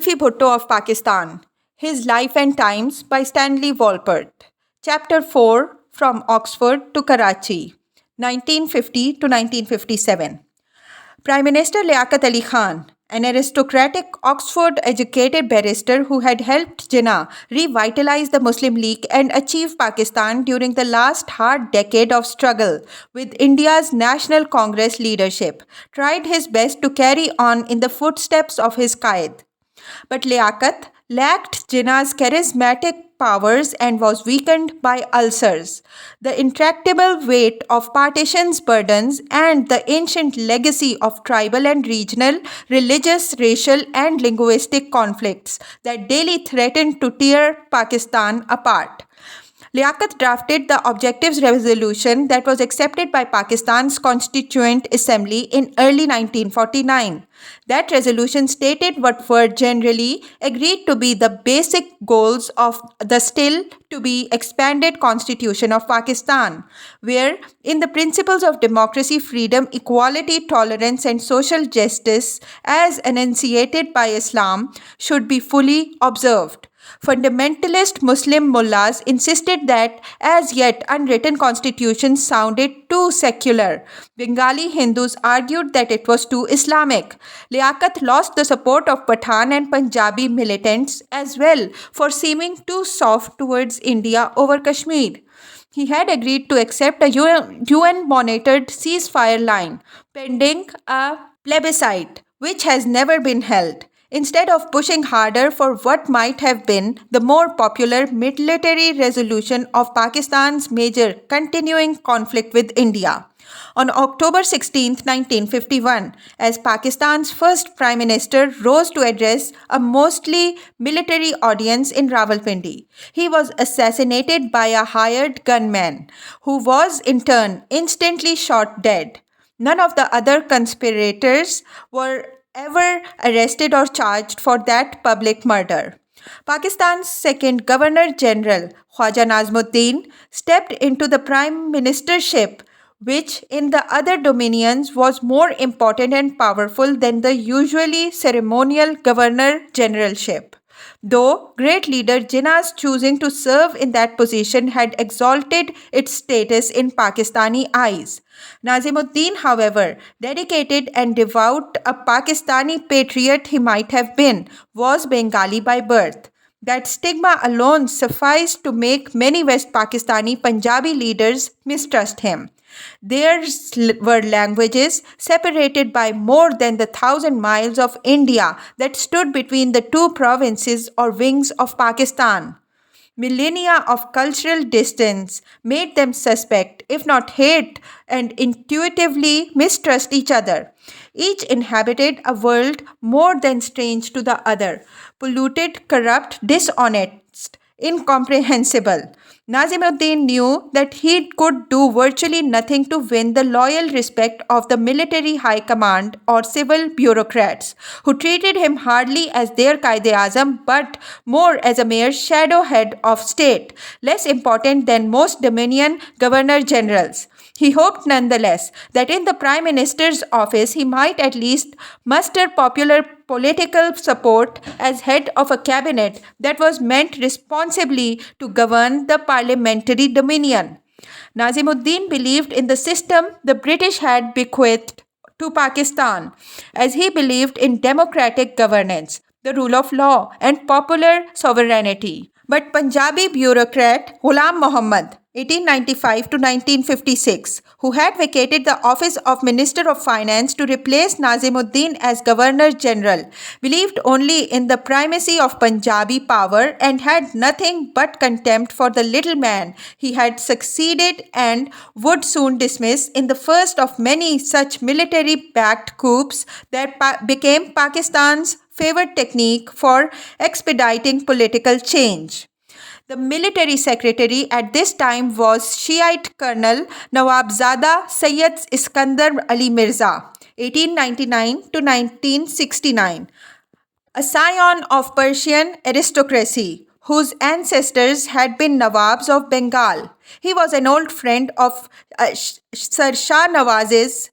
Zulfi Bhutto of Pakistan, His Life and Times by Stanley Wolpert. Chapter 4, From Oxford to Karachi, 1950 to 1957. Prime Minister Liaquat Ali Khan, an aristocratic Oxford-educated barrister who had helped Jinnah revitalize the Muslim League and achieve Pakistan during the last hard decade of struggle with India's National Congress leadership, tried his best to carry on in the footsteps of his Qaid. But Liaquat lacked Jinnah's charismatic powers and was weakened by ulcers, the intractable weight of partition's burdens, and the ancient legacy of tribal and regional, religious, racial, and linguistic conflicts that daily threatened to tear Pakistan apart. Liaquat drafted the Objectives Resolution that was accepted by Pakistan's Constituent Assembly in early 1949. That resolution stated what were generally agreed to be the basic goals of the still to be expanded Constitution of Pakistan, where in the principles of democracy, freedom, equality, tolerance, and social justice as enunciated by Islam should be fully observed. Fundamentalist Muslim mullahs insisted that as yet unwritten constitutions sounded too secular. Bengali Hindus argued that it was too Islamic. Liaquat lost the support of Pathan and Punjabi militants as well for seeming too soft towards India over Kashmir. He had agreed to accept a UN-monitored ceasefire line pending a plebiscite, which has never been held, instead of pushing harder for what might have been the more popular military resolution of Pakistan's major continuing conflict with India. On October 16, 1951, as Pakistan's first Prime Minister rose to address a mostly military audience in Rawalpindi, he was assassinated by a hired gunman, who was in turn instantly shot dead. None of the other conspirators were ever arrested or charged for that public murder. Pakistan's second Governor-General, Khwaja Nazmuddin, stepped into the prime ministership, which in the other dominions was more important and powerful than the usually ceremonial governor-generalship. Though great leader Jinnah's choosing to serve in that position had exalted its status in Pakistani eyes. Nazimuddin, however, dedicated and devout a Pakistani patriot he might have been, was Bengali by birth. That stigma alone sufficed to make many West Pakistani Punjabi leaders mistrust him. Theirs were languages separated by more than the 1,000 miles of India that stood between the two provinces or wings of Pakistan. Millennia of cultural distance made them suspect, if not hate, and intuitively mistrust each other. Each inhabited a world more than strange to the other, polluted, corrupt, dishonest, incomprehensible. Nazimuddin knew that he could do virtually nothing to win the loyal respect of the military high command or civil bureaucrats, who treated him hardly as their Qaid-e-Azam but more as a mere shadow head of state, less important than most Dominion governor-generals. He hoped nonetheless that in the Prime Minister's office he might at least muster popular political support as head of a cabinet that was meant responsibly to govern the parliamentary dominion. Nazimuddin believed in the system the British had bequeathed to Pakistan, as he believed in democratic governance, the rule of law, and popular sovereignty. But Punjabi bureaucrat Ghulam Muhammad, 1895 to 1956, who had vacated the office of Minister of Finance to replace Nazimuddin as Governor-General, believed only in the primacy of Punjabi power and had nothing but contempt for the little man he had succeeded and would soon dismiss in the first of many such military-backed coups that became Pakistan's favored technique for expediting political change. The military secretary at this time was Shiite Colonel Nawabzada Sayyid Iskandar Ali Mirza, 1899 to 1969, a scion of Persian aristocracy, whose ancestors had been Nawabs of Bengal. He was an old friend of Sir Shah Nawaz's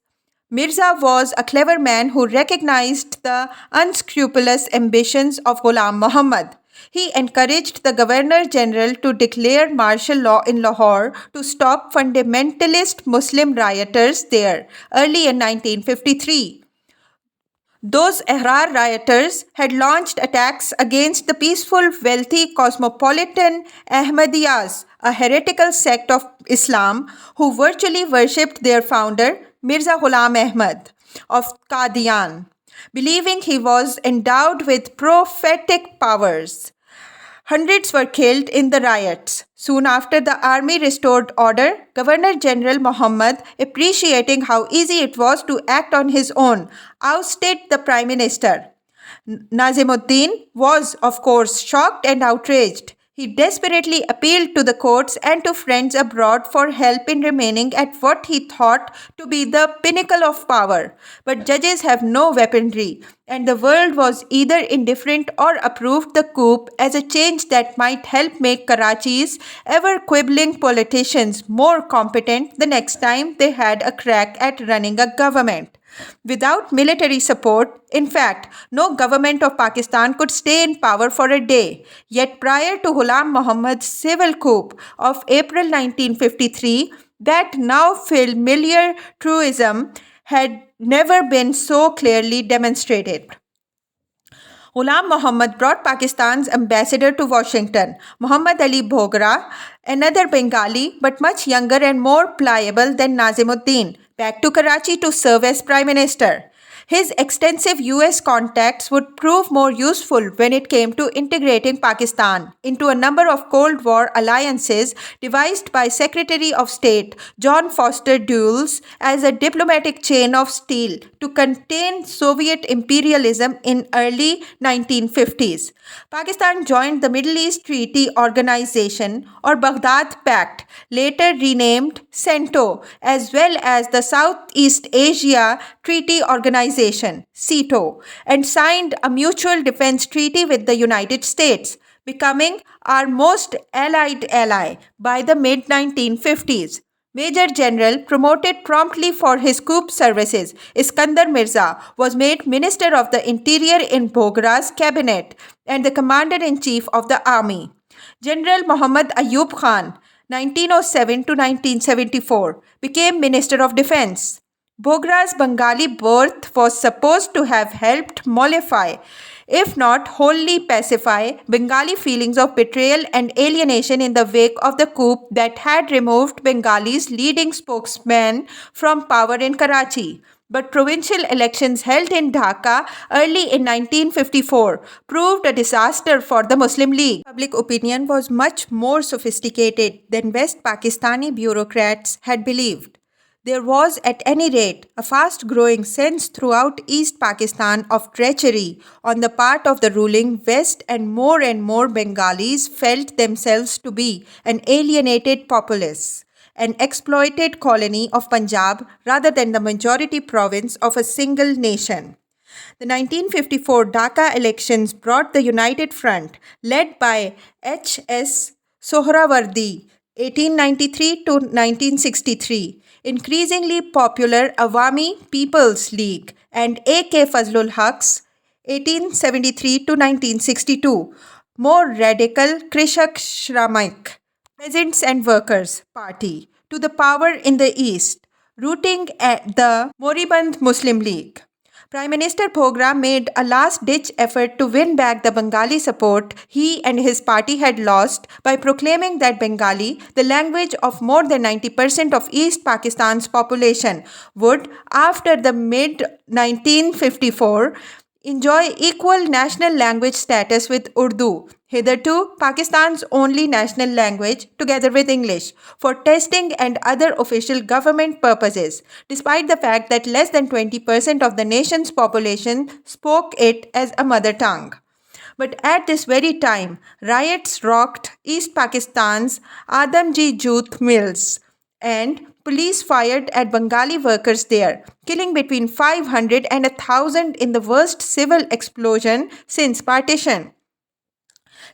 Mirza was a clever man who recognized the unscrupulous ambitions of Ghulam Muhammad. He encouraged the Governor General to declare martial law in Lahore to stop fundamentalist Muslim rioters there early in 1953. Those Ahrar rioters had launched attacks against the peaceful, wealthy, cosmopolitan Ahmadiyas, a heretical sect of Islam who virtually worshipped their founder, Mirza Ghulam Ahmad of Qadian, believing he was endowed with prophetic powers. Hundreds were killed in the riots. Soon after the army restored order, Governor General Muhammad, appreciating how easy it was to act on his own, ousted the Prime Minister. Nazimuddin was, of course, shocked and outraged. He desperately appealed to the courts and to friends abroad for help in remaining at what he thought to be the pinnacle of power. But judges have no weaponry, and the world was either indifferent or approved the coup as a change that might help make Karachi's ever-quibbling politicians more competent the next time they had a crack at running a government. Without military support, in fact, no government of Pakistan could stay in power for a day. Yet prior to Ghulam Muhammad's civil coup of April 1953, that now familiar truism had never been so clearly demonstrated. Ghulam Muhammad brought Pakistan's ambassador to Washington, Muhammad Ali Bhogra, another Bengali but much younger and more pliable than Nazimuddin, back to Karachi to serve as Prime Minister. His extensive US contacts would prove more useful when it came to integrating Pakistan into a number of Cold War alliances devised by Secretary of State John Foster Dulles as a diplomatic chain of steel to contain Soviet imperialism in early 1950s. Pakistan joined the Middle East Treaty Organization or Baghdad Pact, later renamed CENTO, as well as the Southeast Asia Treaty Organization, CETO, and signed a mutual defense treaty with the United States, becoming our most allied ally by the mid-1950s. Major General, promoted promptly for his coup services, Iskandar Mirza was made Minister of the Interior in Bhogra's cabinet and the Commander-in-Chief of the Army. General Muhammad Ayub Khan, 1907 to 1974, became Minister of Defense. Bhogra's Bengali birth was supposed to have helped mollify, if not wholly pacify, Bengali feelings of betrayal and alienation in the wake of the coup that had removed Bengali's leading spokesman from power in Karachi. But provincial elections held in Dhaka early in 1954 proved a disaster for the Muslim League. Public opinion was much more sophisticated than West Pakistani bureaucrats had believed. There was, at any rate, a fast-growing sense throughout East Pakistan of treachery on the part of the ruling West, and more Bengalis felt themselves to be an alienated populace, an exploited colony of Punjab rather than the majority province of a single nation. The 1954 Dhaka elections brought the United Front, led by H.S. Sohrawardi, 1893 to 1963, increasingly popular Awami People's League, and A.K. Fazlul Haq's 1873 to 1962, more radical Krishak Shramik, Peasants and Workers Party, to the power in the East, rooting at the moribund Muslim League. Prime Minister Bhogra made a last-ditch effort to win back the Bengali support he and his party had lost by proclaiming that Bengali, the language of more than 90% of East Pakistan's population, would, after the mid-1954, enjoy equal national language status with Urdu, hitherto Pakistan's only national language, together with English, for testing and other official government purposes, despite the fact that less than 20% of the nation's population spoke it as a mother tongue. But at this very time, riots rocked East Pakistan's Adamji Jute mills, and police fired at Bengali workers there, killing between 500 and 1,000 in the worst civil explosion since partition.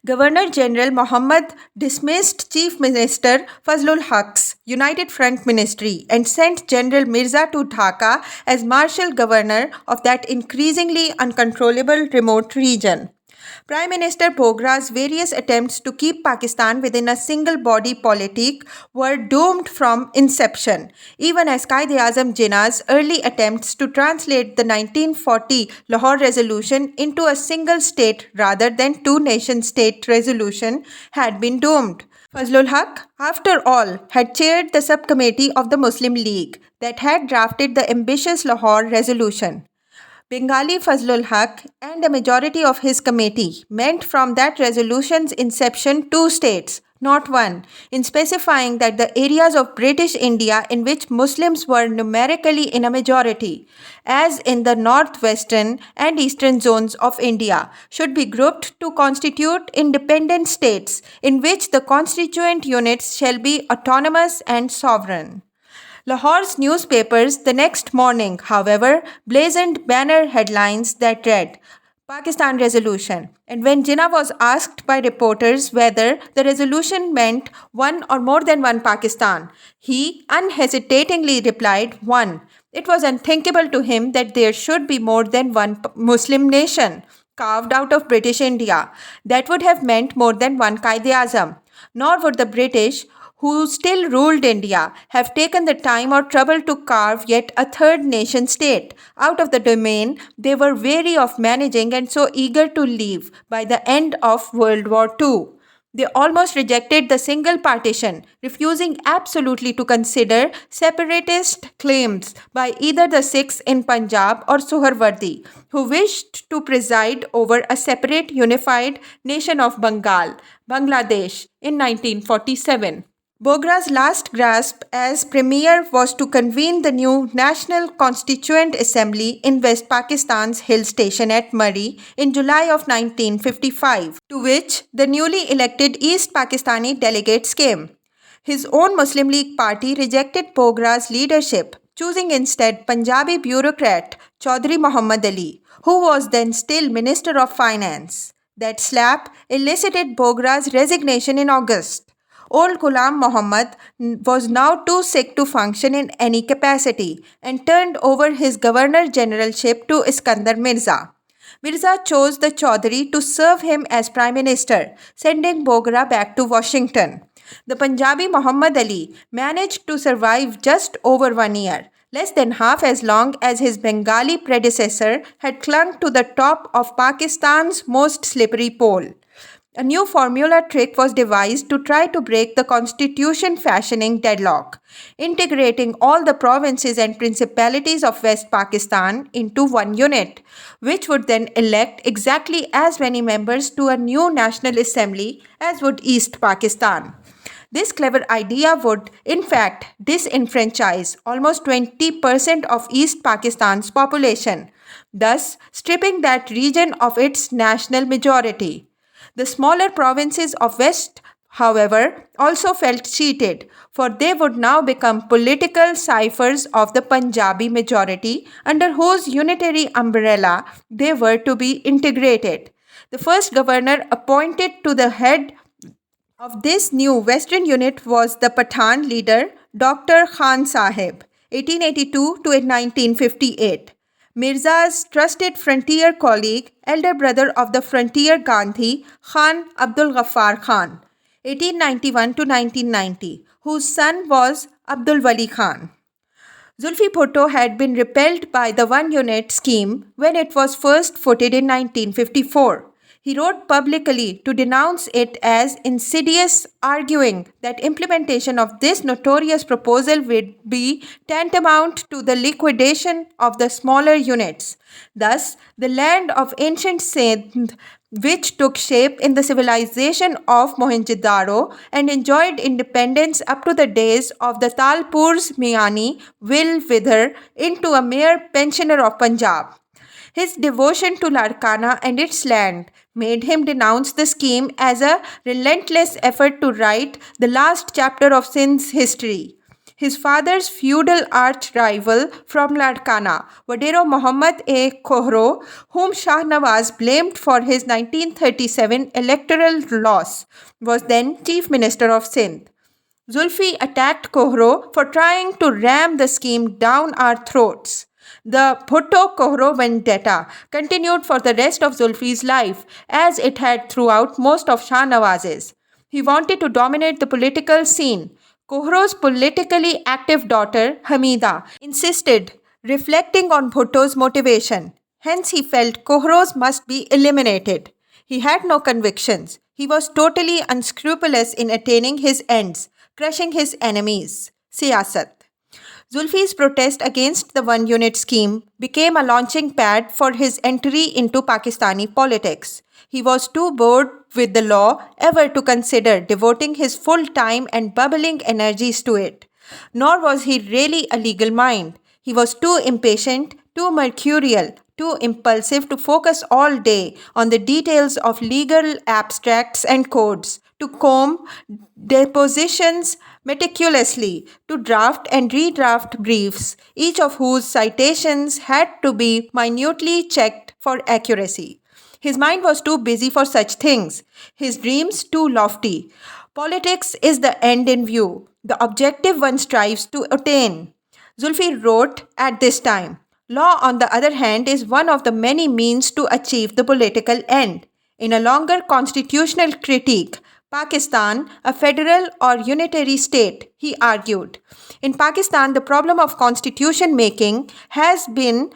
Governor General Muhammad dismissed Chief Minister Fazlul Haq's United Front Ministry and sent General Mirza to Dhaka as Marshal Governor of that increasingly uncontrollable remote region. Prime Minister Bogra's various attempts to keep Pakistan within a single body politic were doomed from inception, even as Quaid-e-Azam Jinnah's early attempts to translate the 1940 Lahore Resolution into a single state rather than two nation state resolution had been doomed. Fazlul Haq, after all, had chaired the subcommittee of the Muslim League that had drafted the ambitious Lahore Resolution. Bengali Fazlul Haq and a majority of his committee meant from that resolution's inception two states, not one, in specifying that the areas of British India in which Muslims were numerically in a majority, as in the northwestern and eastern zones of India, should be grouped to constitute independent states in which the constituent units shall be autonomous and sovereign. Lahore's newspapers the next morning, however, blazoned banner headlines that read, Pakistan Resolution, and when Jinnah was asked by reporters whether the resolution meant one or more than one Pakistan, he unhesitatingly replied, one. It was unthinkable to him that there should be more than one Muslim nation carved out of British India. That would have meant more than one Quaid-e-Azam. Nor would the British, who still ruled India, have taken the time or trouble to carve yet a third nation state out of the domain they were weary of managing and so eager to leave by the end of World War II. They almost rejected the single partition, refusing absolutely to consider separatist claims by either the Sikhs in Punjab or Suharwardi, who wished to preside over a separate unified nation of Bengal, Bangladesh, in 1947. Bogra's last grasp as premier was to convene the new National Constituent Assembly in West Pakistan's hill station at Murree in July of 1955, to which the newly elected East Pakistani delegates came. His own Muslim League party rejected Bogra's leadership, choosing instead Punjabi bureaucrat Chaudhry Muhammad Ali, who was then still Minister of Finance. That slap elicited Bogra's resignation in August. Old Ghulam Muhammad was now too sick to function in any capacity and turned over his governor-generalship to Iskandar Mirza. Mirza chose the Chaudhry to serve him as Prime Minister, sending Bogra back to Washington. The Punjabi Muhammad Ali managed to survive just over 1 year, less than half as long as his Bengali predecessor had clung to the top of Pakistan's most slippery pole. A new formula trick was devised to try to break the constitution fashioning deadlock, integrating all the provinces and principalities of West Pakistan into one unit, which would then elect exactly as many members to a new National Assembly as would East Pakistan. This clever idea would, in fact, disenfranchise almost 20% of East Pakistan's population, thus stripping that region of its national majority. The smaller provinces of West, however, also felt cheated, for they would now become political ciphers of the Punjabi majority under whose unitary umbrella they were to be integrated. The first governor appointed to the head of this new western unit was the Pathan leader Dr. Khan Sahib, 1882 to 1958. Mirza's trusted frontier colleague, elder brother of the frontier Gandhi, Khan Abdul Ghaffar Khan, 1891 to 1990, whose son was Abdul Wali Khan. Zulfi Bhutto had been repelled by the one-unit scheme when it was first footed in 1954. He wrote publicly to denounce it as insidious, arguing that implementation of this notorious proposal would be tantamount to the liquidation of the smaller units. Thus, the land of ancient Sindh, which took shape in the civilization of Mohenjo-daro and enjoyed independence up to the days of the Talpurs Miani, will wither into a mere pensioner of Punjab. His devotion to Larkana and its land made him denounce the scheme as a relentless effort to write the last chapter of Sindh's history. His father's feudal arch-rival from Larkana, Vadero Muhammad A. Kohro, whom Shah Nawaz blamed for his 1937 electoral loss, was then Chief Minister of Sindh. Zulfi attacked Kohro for trying to ram the scheme down our throats. The Bhutto-Kohro vendetta continued for the rest of Zulfi's life, as it had throughout most of Shah Nawaz's. He wanted to dominate the political scene. Kohro's politically active daughter, Hamida, insisted, reflecting on Bhutto's motivation. Hence, he felt Kohro's must be eliminated. He had no convictions. He was totally unscrupulous in attaining his ends, crushing his enemies. Siyasat. Zulfi's protest against the one-unit scheme became a launching pad for his entry into Pakistani politics. He was too bored with the law ever to consider devoting his full time and bubbling energies to it. Nor was he really a legal mind. He was too impatient, too mercurial, too impulsive to focus all day on the details of legal abstracts and codes, to comb depositions meticulously, to draft and redraft briefs, each of whose citations had to be minutely checked for accuracy. His mind was too busy for such things, his dreams too lofty. Politics is the end in view, the objective one strives to attain. Zulfi wrote at this time, "Law, on the other hand, is one of the many means to achieve the political end." In a longer constitutional critique, Pakistan, a federal or unitary state, he argued. In Pakistan, the problem of constitution making has been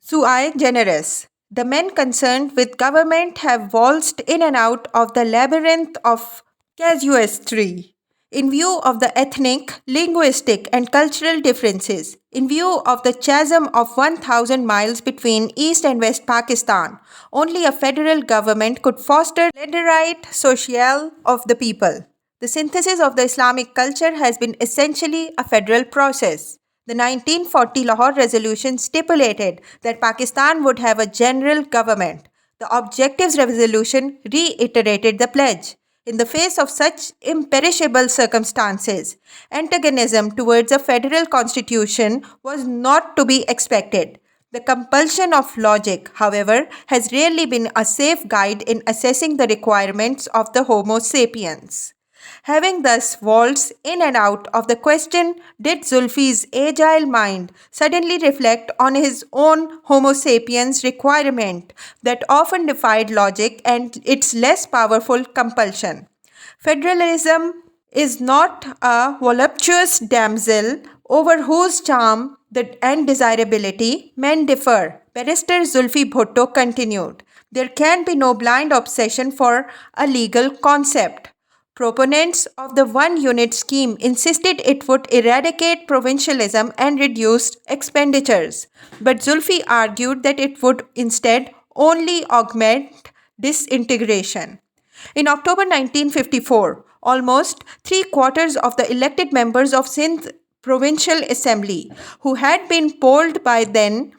sui generis. The men concerned with government have waltzed in and out of the labyrinth of casuistry. In view of the ethnic, linguistic, and cultural differences, in view of the chasm of 1,000 miles between East and West Pakistan, only a federal government could foster the lederite social of the people. The synthesis of the Islamic culture has been essentially a federal process. The 1940 Lahore Resolution stipulated that Pakistan would have a general government. The Objectives Resolution reiterated the pledge. In the face of such imperishable circumstances, antagonism towards a federal constitution was not to be expected. The compulsion of logic, however, has rarely been a safe guide in assessing the requirements of the Homo sapiens. Having thus waltzed in and out of the question, did Zulfi's agile mind suddenly reflect on his own Homo sapiens requirement that often defied logic and its less powerful compulsion? Federalism is not a voluptuous damsel over whose charm and desirability men differ. Barrister Zulfi Bhutto continued, "There can be no blind obsession for a legal concept. Proponents of the one-unit scheme insisted it would eradicate provincialism and reduce expenditures, but Zulfi argued that it would instead only augment disintegration." In October 1954, almost three-quarters of the elected members of Sindh Provincial Assembly, who had been polled by then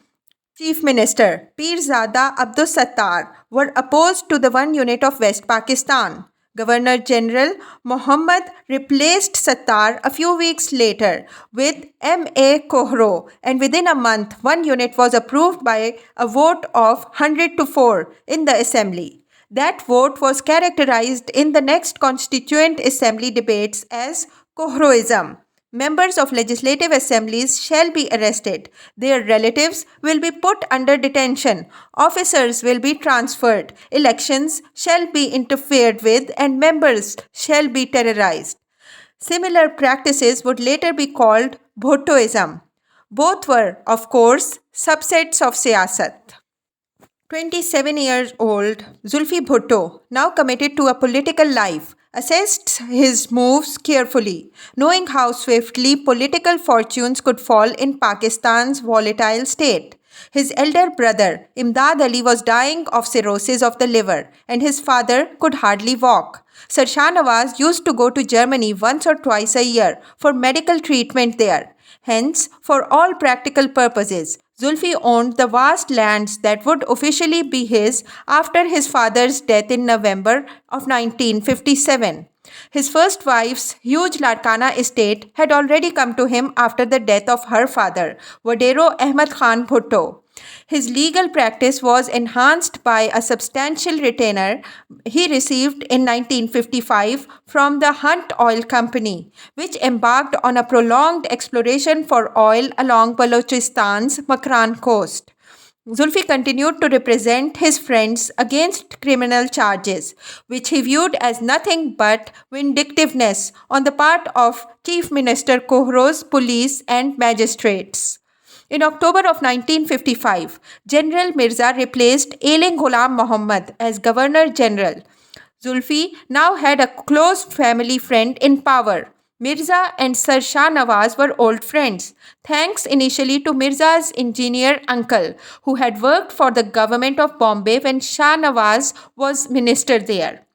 Chief Minister Pirzada Abdus Sattar, were opposed to the one unit of West Pakistan. Governor General Muhammad replaced Sattar a few weeks later with M.A. Kohro, and within a month, one unit was approved by a vote of 100 to 4 in the assembly. That vote was characterized in the next Constituent Assembly debates as Kohroism. Members of legislative assemblies shall be arrested. Their relatives will be put under detention. Officers will be transferred. Elections shall be interfered with and members shall be terrorized. Similar practices would later be called Bhuttoism. Both were, of course, subsets of siyasat. 27 years old, Zulfi Bhutto, now committed to a political life, assessed his moves carefully, knowing how swiftly political fortunes could fall in Pakistan's volatile state. His elder brother, Imdad Ali, was dying of cirrhosis of the liver, and his father could hardly walk. Sir Shah Nawaz used to go to Germany once or twice a year for medical treatment there. Hence, for all practical purposes, Zulfi owned the vast lands that would officially be his after his father's death in November of 1957. His first wife's huge Larkana estate had already come to him after the death of her father, Wadero Ahmad Khan Bhutto. His legal practice was enhanced by a substantial retainer he received in 1955 from the Hunt Oil Company, which embarked on a prolonged exploration for oil along Balochistan's Makran coast. Zulfi continued to represent his friends against criminal charges, which he viewed as nothing but vindictiveness on the part of Chief Minister Kohro's police and magistrates. In October of 1955, General Mirza replaced ailing Ghulam Muhammad as Governor General. Zulfi now had a close family friend in power. Mirza and Sir Shah Nawaz were old friends, thanks initially to Mirza's engineer uncle, who had worked for the government of Bombay when Shah Nawaz was minister there.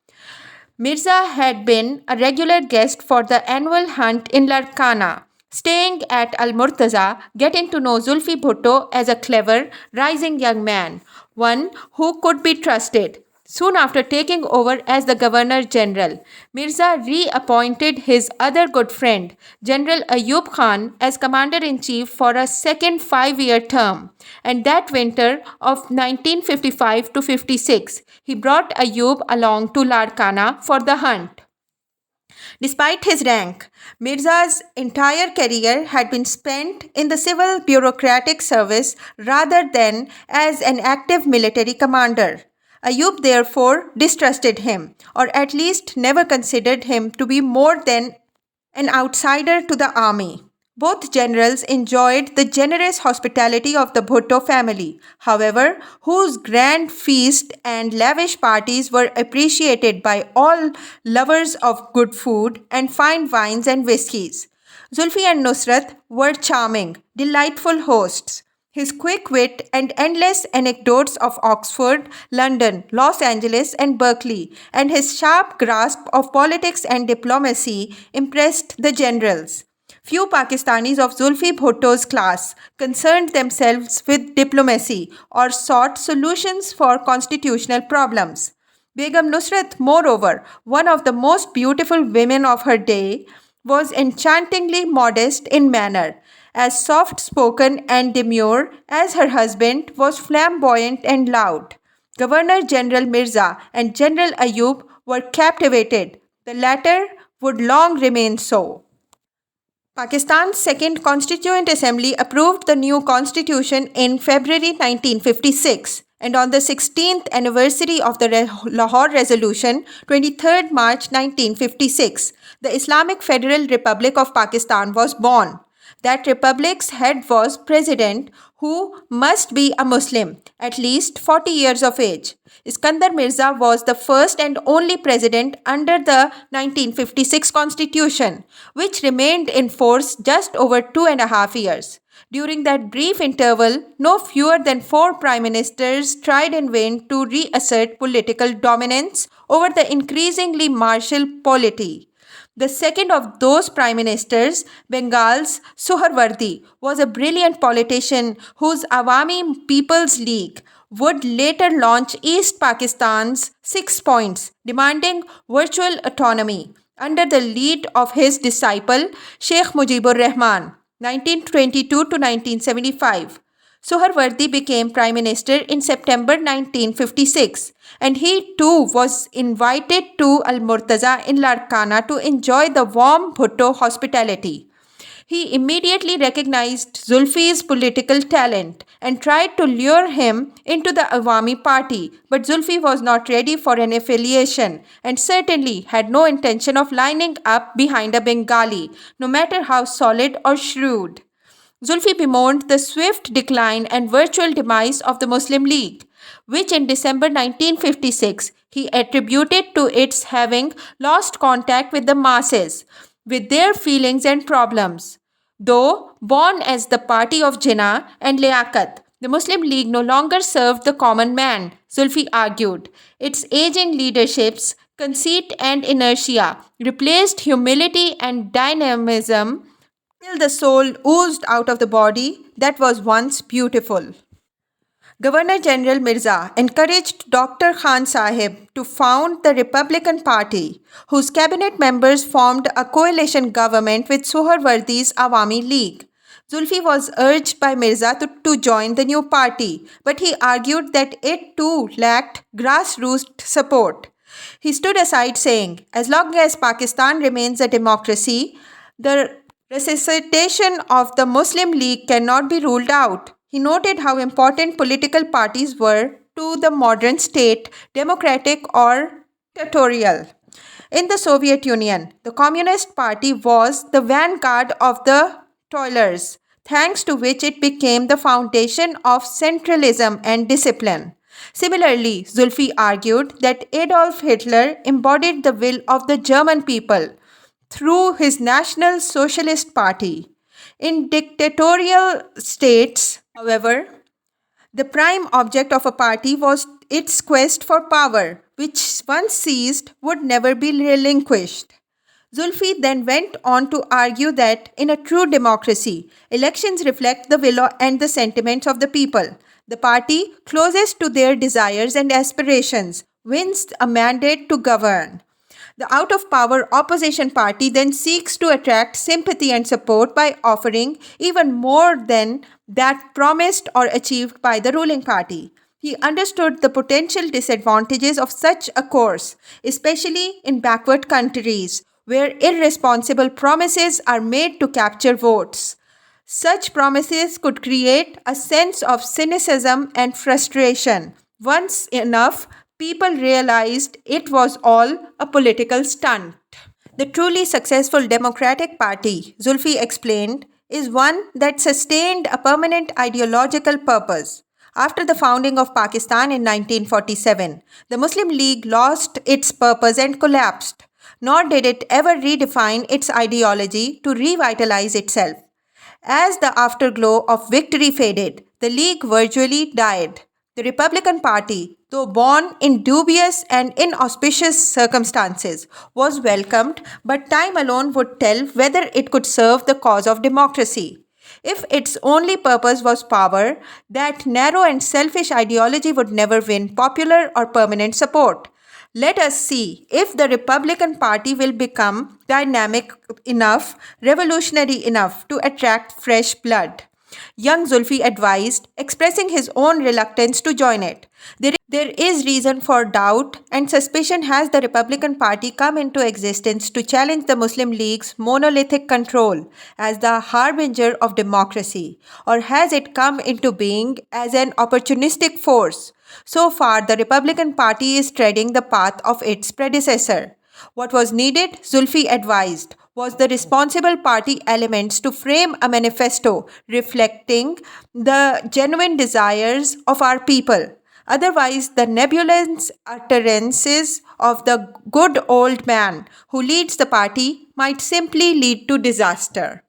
Mirza had been a regular guest for the annual hunt in Larkana, staying at Al Murtaza, getting to know Zulfi Bhutto as a clever, rising young man, one who could be trusted. Soon after taking over as the Governor General, Mirza reappointed his other good friend, General Ayub Khan, as Commander-in-Chief for a second 5-year term. And that winter of 1955 to 56, he brought Ayub along to Larkana for the hunt. Despite his rank, Mirza's entire career had been spent in the civil bureaucratic service rather than as an active military commander. Ayub therefore distrusted him, or at least never considered him to be more than an outsider to the army. Both generals enjoyed the generous hospitality of the Bhutto family, however, whose grand feast and lavish parties were appreciated by all lovers of good food and fine wines and whiskies. Zulfi and Nusrat were charming, delightful hosts. His quick wit and endless anecdotes of Oxford, London, Los Angeles, and Berkeley, and his sharp grasp of politics and diplomacy impressed the generals. Few Pakistanis of Zulfi Bhutto's class concerned themselves with diplomacy or sought solutions for constitutional problems. Begum Nusrat, moreover, one of the most beautiful women of her day, was enchantingly modest in manner, as soft-spoken and demure as her husband was flamboyant and loud. Governor General Mirza and General Ayub were captivated. The latter would long remain so. Pakistan's Second Constituent Assembly approved the new constitution in February 1956, and on the 16th anniversary of the Lahore Resolution, 23rd March 1956, the Islamic Federal Republic of Pakistan was born. That republic's head was president, who must be a Muslim, at least 40 years of age. Iskandar Mirza was the first and only president under the 1956 constitution, which remained in force just over 2.5 years. During that brief interval, no fewer than 4 prime ministers tried in vain to reassert political dominance over the increasingly martial polity. The second of those prime ministers, Bengal's Suharwardi, was a brilliant politician whose Awami People's League would later launch East Pakistan's 6 points, demanding virtual autonomy, under the lead of his disciple Sheikh Mujibur Rahman, 1922 to 1975. Suharwardi became Prime Minister in September 1956, and he too was invited to Al Murtaza in Larkana to enjoy the warm Bhutto hospitality. He immediately recognized Zulfi's political talent and tried to lure him into the Awami Party, but Zulfi was not ready for an affiliation and certainly had no intention of lining up behind a Bengali, no matter how solid or shrewd. Zulfi bemoaned the swift decline and virtual demise of the Muslim League, which in December 1956 he attributed to its having lost contact with the masses, with their feelings and problems. Though born as the party of Jinnah and Liaquat, the Muslim League no longer served the common man, Zulfi argued. Its aging leadership's conceit and inertia replaced humility and dynamism till the soul oozed out of the body that was once beautiful. Governor General Mirza encouraged Dr. Khan Sahib to found the Republican Party, whose cabinet members formed a coalition government with Suharwardi's Awami League. Zulfi was urged by Mirza to join the new party, but he argued that it too lacked grassroots support. He stood aside saying, as long as Pakistan remains a democracy, the resuscitation of the Muslim League cannot be ruled out. He noted how important political parties were to the modern state, democratic or dictatorial. In the Soviet Union, the Communist Party was the vanguard of the toilers, thanks to which it became the foundation of centralism and discipline. Similarly, Zulfi argued that Adolf Hitler embodied the will of the German people through his National Socialist Party. In dictatorial states, however, the prime object of a party was its quest for power, which once seized would never be relinquished. Zulfi then went on to argue that in a true democracy, elections reflect the will and the sentiments of the people. The party closest to their desires and aspirations wins a mandate to govern. The out of power opposition party then seeks to attract sympathy and support by offering even more than that promised or achieved by the ruling party. He understood the potential disadvantages of such a course, especially in backward countries where irresponsible promises are made to capture votes. Such promises could create a sense of cynicism and frustration. Once enough, people realized it was all a political stunt. The truly successful Democratic Party, Zulfi explained, is one that sustained a permanent ideological purpose. After the founding of Pakistan in 1947, the Muslim League lost its purpose and collapsed, nor did it ever redefine its ideology to revitalize itself. As the afterglow of victory faded, the League virtually died. The Republican Party, though born in dubious and inauspicious circumstances, was welcomed, but time alone would tell whether it could serve the cause of democracy. If its only purpose was power, that narrow and selfish ideology would never win popular or permanent support. Let us see if the Republican Party will become dynamic enough, revolutionary enough to attract fresh blood. Young Zulfi advised, expressing his own reluctance to join it. There is reason for doubt and suspicion has the Republican Party come into existence to challenge the Muslim League's monolithic control as the harbinger of democracy, or has it come into being as an opportunistic force? So far, the Republican Party is treading the path of its predecessor. What was needed, Zulfi advised, was the responsible party elements to frame a manifesto reflecting the genuine desires of our people. Otherwise, the nebulous utterances of the good old man who leads the party might simply lead to disaster.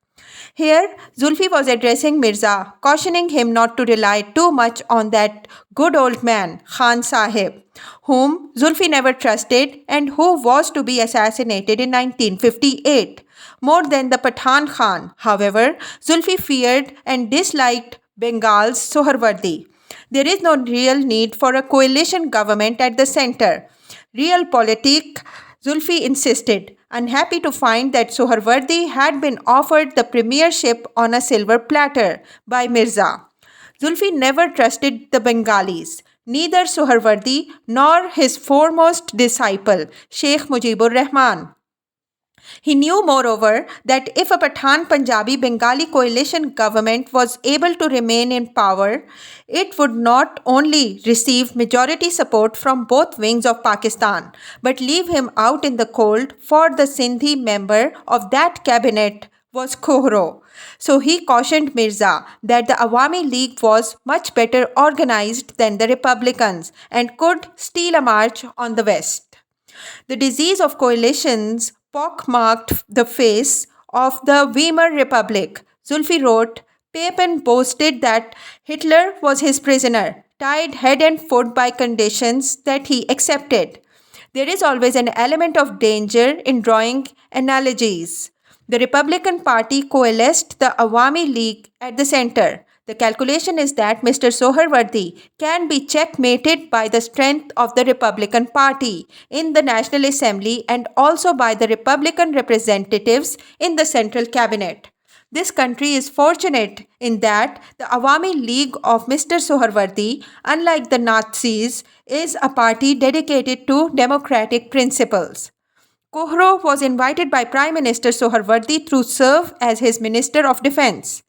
Here, Zulfi was addressing Mirza, cautioning him not to rely too much on that good old man, Khan Sahib, whom Zulfi never trusted and who was to be assassinated in 1958. More than the Pathan Khan, however, Zulfi feared and disliked Bengal's Sohrawardi. There is no real need for a coalition government at the center. Realpolitik, Zulfi insisted, unhappy to find that Sohrawardi had been offered the premiership on a silver platter by Mirza. Zulfi never trusted the Bengalis, neither Sohrawardi nor his foremost disciple, Sheikh Mujibur Rahman. He knew, moreover, that if a Pathan Punjabi Bengali coalition government was able to remain in power, it would not only receive majority support from both wings of Pakistan, but leave him out in the cold, for the Sindhi member of that cabinet was Khohro. So he cautioned Mirza that the Awami League was much better organized than the Republicans and could steal a march on the West. The disease of coalitions pockmarked the face of the Weimar Republic. Zulfi wrote, Papen boasted that Hitler was his prisoner, tied head and foot by conditions that he accepted. There is always an element of danger in drawing analogies. The Republican Party coalesced the Awami League at the center. The calculation is that Mr. Sohrawardi can be checkmated by the strength of the Republican Party in the National Assembly and also by the Republican representatives in the Central Cabinet. This country is fortunate in that the Awami League of Mr. Soharwardi, unlike the Nazis, is a party dedicated to democratic principles. Kohro was invited by Prime Minister Soharwardi to serve as his Minister of Defense.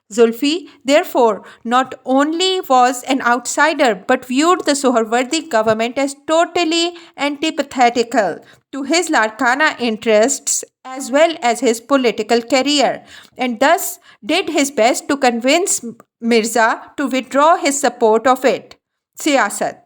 Zulfi, therefore, not only was an outsider but viewed the Soharwardi government as totally antithetical to his Larkana interests as well as his political career, and thus did his best to convince Mirza to withdraw his support of it. Siyasat.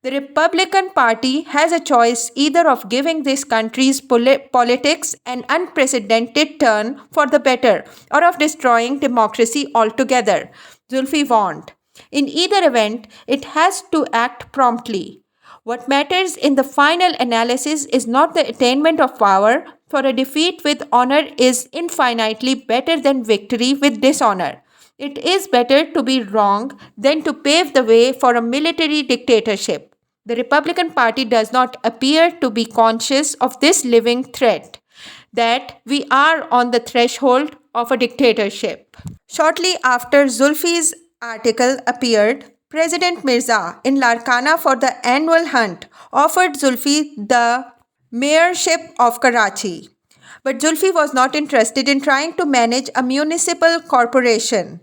The Republican Party has a choice either of giving this country's politics an unprecedented turn for the better or of destroying democracy altogether, Zulfi warned. In either event, it has to act promptly. What matters in the final analysis is not the attainment of power, for a defeat with honor is infinitely better than victory with dishonor. It is better to be wrong than to pave the way for a military dictatorship. The Republican Party does not appear to be conscious of this living threat, that we are on the threshold of a dictatorship. Shortly after Zulfi's article appeared, President Mirza in Larkana for the annual hunt offered Zulfi the mayorship of Karachi. But Zulfi was not interested in trying to manage a municipal corporation,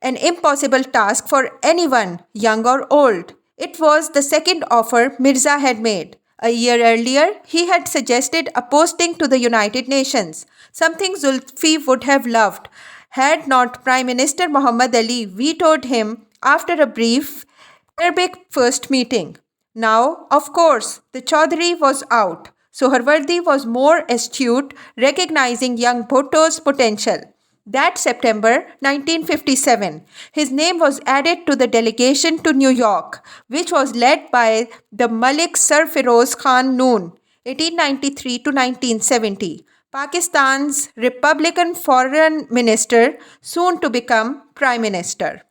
an impossible task for anyone, young or old. It was the second offer Mirza had made. A year earlier, he had suggested a posting to the United Nations, something Zulfi would have loved, had not Prime Minister Muhammad Ali vetoed him after a brief Arabic first meeting. Now, of course, the Chaudhry was out. Soharwardi was more astute, recognizing young Bhutto's potential. That September 1957, his name was added to the delegation to New York, which was led by the Malik Sir Feroz Khan Noon, 1893 to 1970, Pakistan's Republican foreign minister, soon to become Prime Minister.